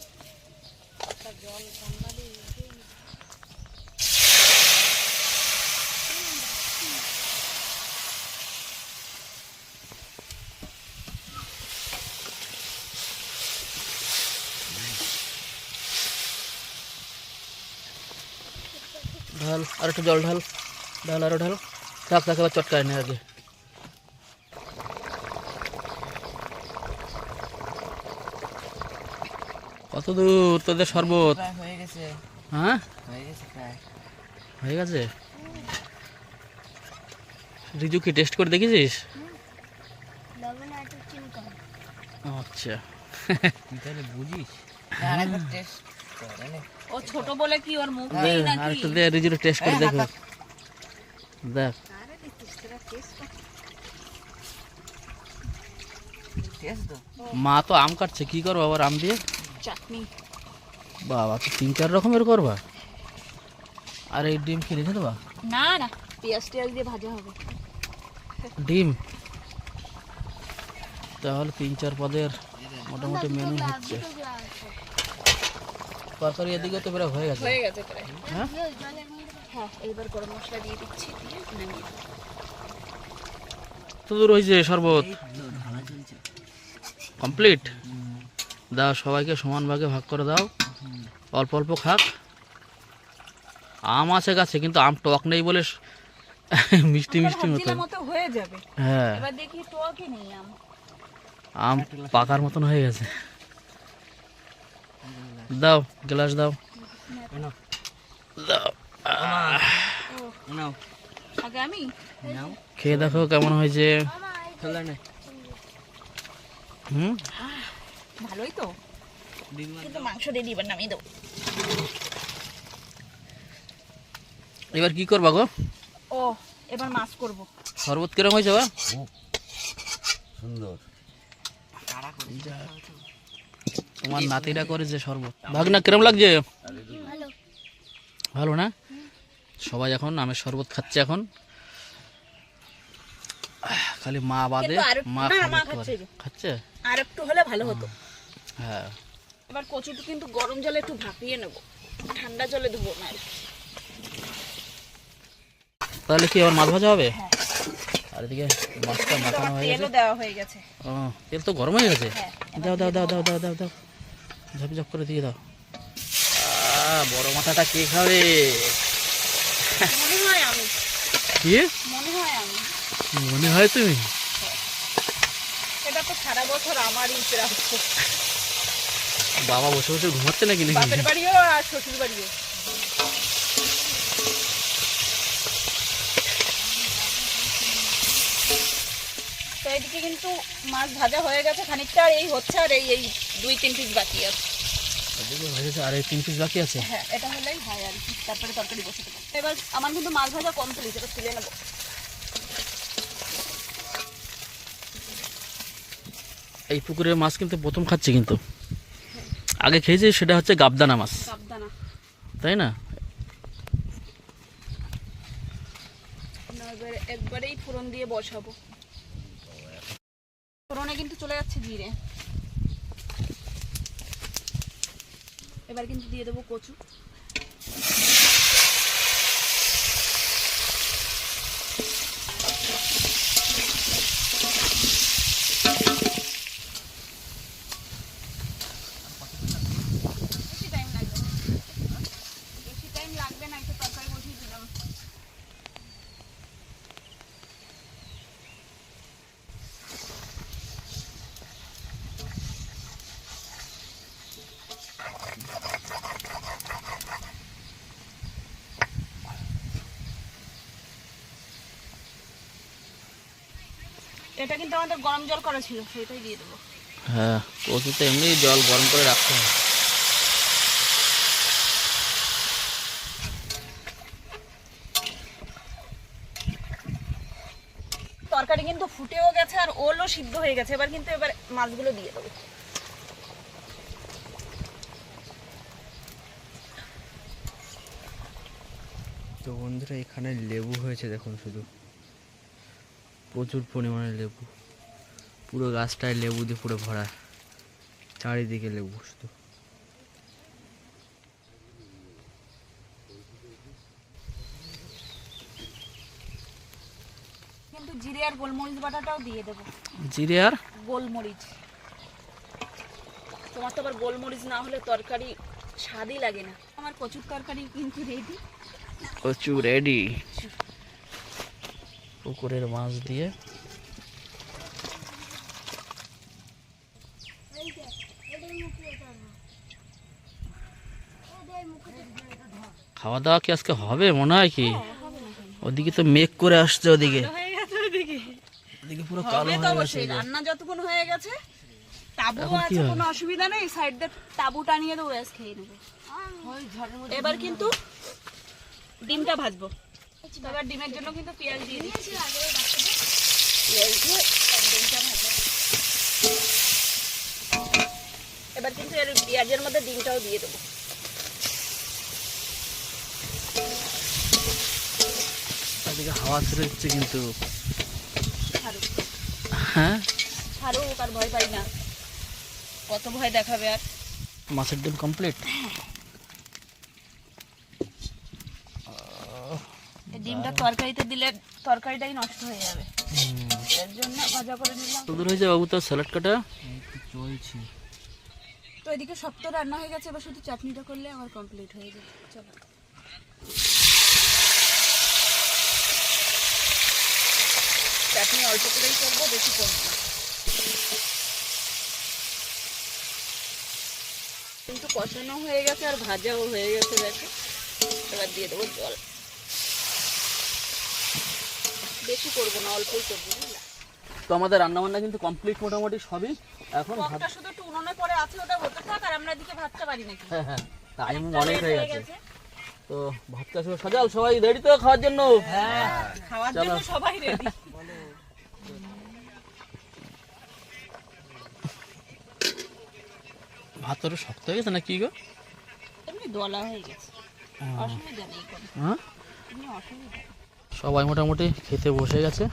ঢাল আর একটু জল ঢাল, ঢাল আরো ঢাল। থাক থাক, এবার চটকায় না আগে। কত দূর তোদের শরবত? প্রায় হয়ে গেছে হ্যাঁ প্রায় হয়ে গেছে। রিজু কি টেস্ট করে দেখেছিস? আচ্ছা তুই তাহলে বুঝিস আর একবার টেস্ট করে নে ও ছোট বলে কি ওর মুখ দে, নেই আর নাকি? একটু দে, রিজুর টেস্ট করে দেখো। দেখ টেস্ট তো মা তো আম কাটছে, কি করবো আবার আম দিয়ে? চাটনি। বাবা তো 3-4 রকমের করবা। আর এই ডিম কি রেখে দেবা? না না, পেঁয়াজ টেয়াজ দিয়ে ভাজা হবে। ডিম তাহলে 3-4 পদের মোটামুটি মেনু হচ্ছে। তরকারি এদিকে তো প্রায় হয়ে গেছে। হয়ে গেছে প্রায়। হ্যাঁ হ্যাঁ, এইবার গরম মশলা দিয়ে দিচ্ছি, দিয়ে নামিয়ে দেবো। তো দূর হয়েছে শরবত ঢালা চলছে কমপ্লিট। দাও সবাইকে সমান ভাগে ভাগ করে দাও, অল্প অল্প খাক। আম আছে গাছে, কিন্তু আম টক নেই বলে মিষ্টি মিষ্টি মতো। ভাবছিলাম মতো হয়ে যাবে, হ্যাঁ এবার দেখি টকই নেই আম। আম পাকার মতন হয়ে গেছে। দাও গ্লাস দাও, দাও। নাও আগে আমি নাও খেয়ে দেখো কেমন হয়েছে। চলে নে হুম ভালোই তো, ডিম কিন্তু মাংস রেডি, এবার নামিয়ে দেবো। এবার কি করবা গো? ও এবার মাছ করব। শরবত কিরকম হয়েছে বা? সুন্দর। কারা করে তোমার নাতিরা করেছে শরবত। ভাগনা কিরকম লাগছে? ভালো না? সবাই এখন আমের শরবত খাচ্ছে এখন। খালি মা বাদে, কিন্তু আর মা না, খাবে মা একটু খাচ্ছে পরে। খাচ্ছে? আর একটু হলে ভালো হতো। হ্যাঁ এবার কচুটা কিন্তু গরম জলে একটু ভাপিয়ে নেব, ঠান্ডা জলে ধুবো না। তাহলে কি আবার মাছ ভাজা হবে? হ্যাঁ। আর এদিকে মাছটা মাখানো হয়ে গেছে। তেলও দেওয়া হয়ে গেছে। ও তেল তো গরম হয়ে গেছে। হ্যাঁ, দাও দাও দাও দাও দাও দাও দাও, ঝপ ঝপ করে দিয়ে দাও। বড় মাথাটা কে খাবে? মনে হয় আমি, কি মনে হয় আমি। মনে হয় তুমি? এটা তো সারা বছর আমারই প্রাপ্য। বাবা বসে বসে ঘুমাচ্ছে নাকি নাকি? বাপের বাড়িও আর শ্বশুর বাড়িও। তো এদিকে কিন্তু মাছ ভাজা হয়ে গেছে খানিকটা, আর এই হচ্ছে, আর এই এই 2-3 পিস বাকি আছে। এদিকে হয়েছে আর এই 3 পিস বাকি আছে। হ্যাঁ, এটা হলেই হয় আর কি, তারপরে তরকারি বসে দেবো। এবার আমার কিন্তু মাছ ভাজা কমপ্লিট, এটা তুলে নেবো। এই পুকুরের মাছ কিন্তু প্রথম খাচ্ছি, কিন্তু আগে খেয়েছি সেটা হচ্ছে গাবদানা মাছ, সাবধানা তাই না? এবার একবারেই ফোড়ন দিয়ে বসাবো। ফোড়নে কিন্তু চলে যাচ্ছে জিরে। এবার কিন্তু দিয়ে দেবো কচু। বেশি টাইম লাগবে না, একটু তরকারি বসিয়ে দিলাম। এটা কিন্তু আমাদের গরম জল করা ছিল, সেটাই দিয়ে দেবো। হ্যাঁ, কচুতে এমনি জল গরম করে রাখতে হয়। তরকারি কিন্তু ফুটেও গেছে আর ওলও সিদ্ধ হয়ে গেছে। এবার কিন্তু মাছগুলো দিয়ে দেবো। তো বন্ধুরা এখানে লেবু হয়েছে দেখুন, শুধু প্রচুর পরিমাণে লেবু, পুরো গাছটায় লেবু দিয়ে পুরো ভরা, চারিদিকে লেবু শুধু। কিন্তু জিরে আর গোলমরিচ বাটাটাও দিয়ে দেবো। জিরে আর গোলমরিচ, তোমার তো আবার গোলমরিচ না হলে তরকারি স্বাদই লাগে না। আমার কচুর তরকারি কিন্তু রেডি। কচু রেডি, পুকুরের মাছ দিয়ে। খাওয়া দাওয়া কি আজকে হবে মনে হয় কি? ওদিকে তো মেঘ করে আসছে, ওদিকে ওদিকে পুরো কালো হয়ে গেছে। রান্না যতক্ষণ হয়ে গেছে, তাবু এখন কি আছে, হবে? কোনো অসুবিধা নেই। সাইড দিয়ে তাবু টানিয়ে দেবো, ব্যাস খেয়ে নেবো। এবার কিন্তু ডিমটা ভাজবো। এবার ডিমের জন্য কিন্তু পেঁয়াজ দিয়ে দিচ্ছি। পেঁয়াজ দিয়ে ডিমটা ভাজবো। এবার কিন্তু এর পেঁয়াজের মধ্যে ডিমটাও দিয়ে দেবো। ওদিকে হাওয়া ছেড়ে দিচ্ছে কিন্তু। ছাড়ুক, হ্যাঁ, ছাড়ুক, আর ভয় পাই না। কত ভয় দেখাবে আর। মাছের ডিম কমপ্লিট। ডিমটা তরকারিতে দিলে তরকারিটাই নষ্ট হয়ে যাবে, এর জন্য ভাজা করে নিলাম। তো দূর হয়েছে বাবু, তো স্যালাড কাটা চলছে। তো এদিকে সব তো রান্না হয়ে গেছে, এবার শুধু চাটনিটা করলে আমার কমপ্লিট হয়ে যাবে। চলো, চাটনি অল্প করেই করবো, বেশি করবো না। কিন্তু কষানো হয়ে গেছে আর ভাজাও হয়ে গেছে, দেখো। এবার দিয়ে দেবো জল, বেশি করবো না, অল্পই করবো। তো আমাদের রান্না বান্না কিন্তু কমপ্লিট মোটামুটি সবই। এখন ভাত, টকটা শুধু একটু উনুনে পরে আছে, ওটা হতে থাক। আর আমরা এদিকে ভাতটা পারি নাকি, হ্যাঁ হ্যাঁ, টাইম অনেক হয়ে গেছে। তো ভাতটা সবাই সাজাল, সবাই রেডি তো খাওয়ার জন্য? খাওয়ার জন্য সবাই রেডি। ভাত তো শক্ত হয়ে গেছে না কি গো? এমনি দলা হয়ে গেছে, অসুবিধা নেই কোনো, হ্যাঁ, এমনি অসুবিধা নেই। সবাই মোটামুটি খেতে বসে গেছে।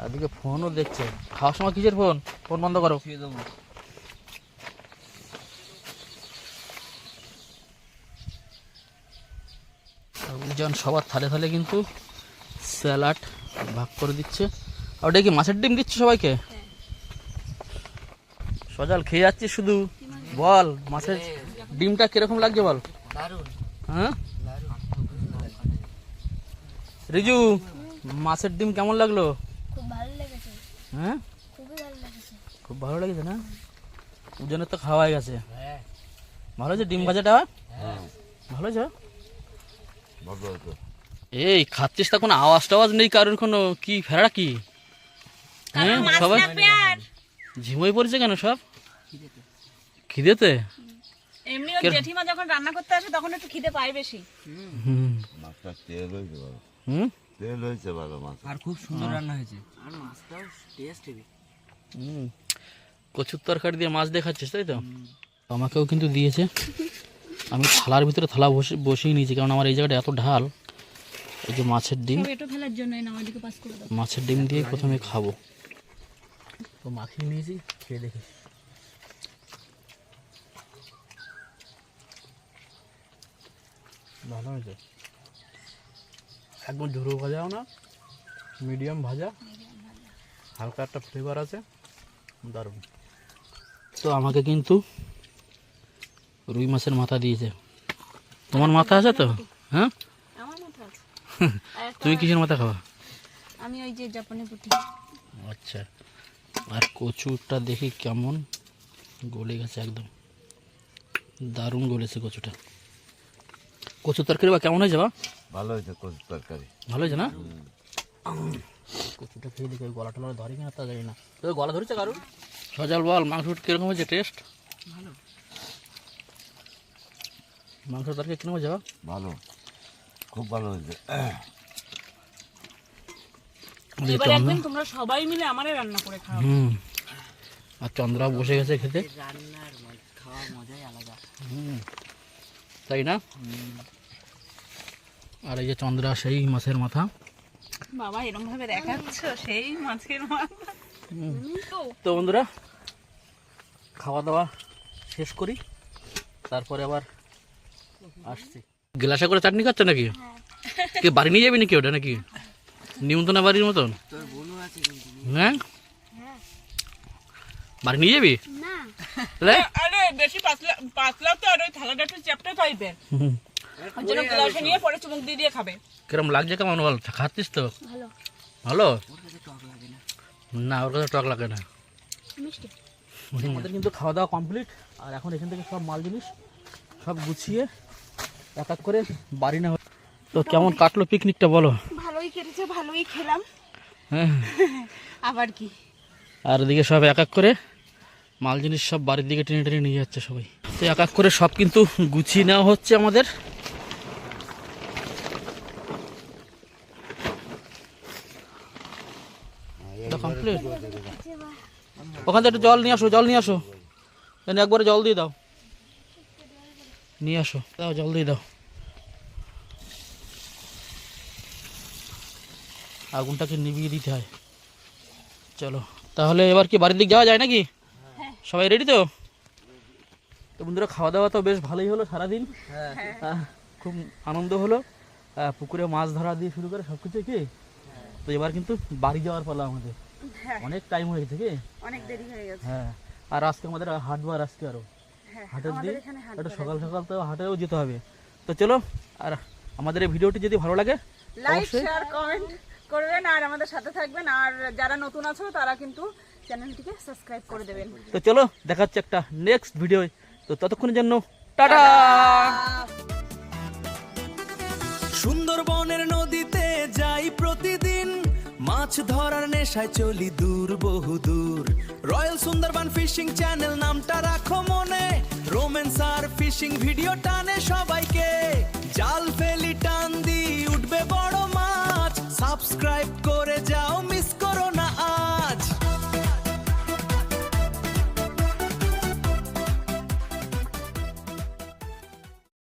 এদিকে ফোনও দেখছে। খাওয়ার সময় কিসের ফোন? ফোন বন্ধ করো। যেমন সবার থালে থালে কিন্তু স্যালাড ভাগ করে দিচ্ছে। আর ওটা কি মাছের ডিম দিচ্ছে সবাইকে? সজাল খেয়ে যাচ্ছি শুধু। বল, মাছের ডিমটা কিরকম লাগছে বল? হ্যাঁ রিজু, মাছের ডিম কেমন লাগলো? খুব ভালো লেগেছে, হ্যাঁ, খুবই ভালো লেগেছে। খুব ভালো লেগেছে না? ওজনের তো খাওয়া হয়ে গেছে। ভালো হয়েছে ডিম ভাজাটা? ভালো হয়েছে। ভালো হতো। এই খাচ্ছিস তা কোনো আওয়াজ টাওয়াজ নেই কারোর, কোনো কি ফেরা কি? হ্যাঁ সবাই ঝিমই পড়েছে কেন সব? খিদেতে? এমনি ওই জেঠিমা যখন রান্না করতে আসে তখন একটু খিদে পায় বেশি। মাছটা তেল হয়েছে ভালো। হুম তেল হয়েছে ভালো মাছ। আর খুব সুন্দর রান্না হয়েছে, আর মাছটাও টেস্ট হেভি। কচুর তরকারি দিয়ে মাছ দিয়ে খাচ্ছিস তাই তো? আমাকেও কিন্তু দিয়েছে। আমি থালার ভিতরে থালা বসিয়ে নিয়েছি, কারণ আমার এই জায়গাটা এত ঢাল। এই যে মাছের ডিম, এটা ফেলার জন্য না ওইদিকে পাস করে দাও। মাছের ডিম দিয়ে প্রথমে খাবো। তো মাখিয়ে নিয়েছি, খেয়ে দেখি। ভালো হয়েছে। একদম ঝুরো ভাজাও না, মিডিয়াম ভাজা, হালকা একটা ফ্লেভার আছে, দারুণ। তো আমাকে কিন্তু রুই মাছের মাথা দিয়েছে। তোমার মাথা আছে তো? হ্যাঁ আমার মাথা আছে। তুমি কিসের মাথা খাওয়া? আমি ওই যে জাপানি পুঁটি। আচ্ছা। আর কচুটা দেখি কেমন গলে গেছে, একদম দারুণ গলেছে কচুটা। কচুর তরকারি বা কেমন হয়েছে বা? ভালো হয়েছে কচুর তরকারি। ভালো হয়েছে না? কচুটা খেয়ে দেখি গলা টলা ধরে কিনা তা জানি না। তো গলা ধরেছে কারণ? সজাল বল, মাংস কিরকম হয়েছে টেস্ট? ভালো। মাংস তরকারি কিরকম হয়েছে বা? ভালো, খুব ভালো হয়েছে। এবার একদিন তোমরা সবাই মিলে আমারে রান্না করে খাও। আর চন্দ্রা বসে গেছে খেতে। রান্নার খাওয়ার মজাই আলাদা। তাই না? আর এই যে চন্দ্রা সেই মাছের মাথা। বাবা এরকম ভাবে দেখাচ্ছ, সেই মাছের মাথা। তো বন্ধুরা, খাওয়া দাওয়া শেষ করি, তারপরে আবার আসছি। গ্লাসে করে চাটনি খাচ্ছ নাকি? কে বাড়ি নিয়ে যাবি নাকি ওটা, নাকি নিমন্ত্রণ বাড়ির মতন? তোর বোনও আছে কিন্তু। হ্যাঁ বাড়ি নিয়ে যাবি? আরে বেশি পাতলা তো, আর ওই থালাটা একটু চ্যাপটা টাইপের, ওই জন্য গ্লাসে নিয়ে পরে চুমুক দিয়ে দিয়ে খাবে। কিরম লাগছে কেমন বল? খাচ্ছিস তো? ভালো। ওর কাছে টক লাগে না। না ওর কাছে টক লাগে না। মিষ্টি। আমাদের কিন্তু খাওয়া দাওয়া কমপ্লিট। আর এখন এখান থেকে সব মাল জিনিস সব গুছিয়ে এক এক করে বাড়ি না। তো কেমন কাটলো পিকনিকটা বলো? ভালোই কেটেছে, ভালোই খেলাম। হ্যাঁ আবার কি। আর এদিকে সব এক এক করে মাল জিনিস সব বাড়ির দিকে টেনে টেনে নিয়ে যাচ্ছে সবাই। তো এক এক করে সব কিন্তু গুছিয়ে নেওয়া হচ্ছে আমাদের। কমপ্লিট। ওখান থেকে একটু জল নিয়ে আসো, জল নিয়ে আসো, এনে একবারে জল দিয়ে দাও, নিয়ে আসো, দাও জল দিয়ে দাও। আগুনটাকে নিভিয়ে দিতে হয়। চলো তাহলে এবার কি বাড়ির দিকে যাওয়া যায় নাকি? সবাই রেডি তো? তো বন্ধুরা খাওয়া দাওয়া তো বেশ ভালোই হলো সারাদিন। খুব আনন্দ হলো। পুকুরে মাছ ধরা দিয়ে শুরু করে সবকিছু কি। তো এবার কিন্তু বাড়ি যাওয়ার পালা আমাদের। অনেক টাইম হয়ে গেছে কি, অনেক দেরি হয়ে গেছে। হ্যাঁ। আর আজকে আমাদের হাটবার, আজকে আরো হাটের দিন, একটু সকাল সকাল তো হাটেও যেতে হবে। তো চলো, আর আমাদের এই ভিডিওটি যদি ভালো লাগে লাইক শেয়ার কমেন্ট করবেন আর আমাদের সাথে থাকবেন। আর যারা নতুন আছো তারা কিন্তু চ্যানেলটিকে সাবস্ক্রাইব করে দেবেন। তো চলো দেখা হচ্ছে একটা নেক্সট ভিডিও। তো ততক্ষণের জন্য টাটা। সুন্দরবনের নদীতে যাই প্রতিদিন, মাছ ধরার নেশায় চলি দূর বহু দূর। রয়্যাল সুন্দরবন ফিশিং চ্যানেল নামটা রাখো মনে, রোম্যান্স আর ফিশিং ভিডিও টানে সবাইকে। জাল ফেলি টান দি উঠবে বড় মাছ, সাবস্ক্রাইব করে যাও।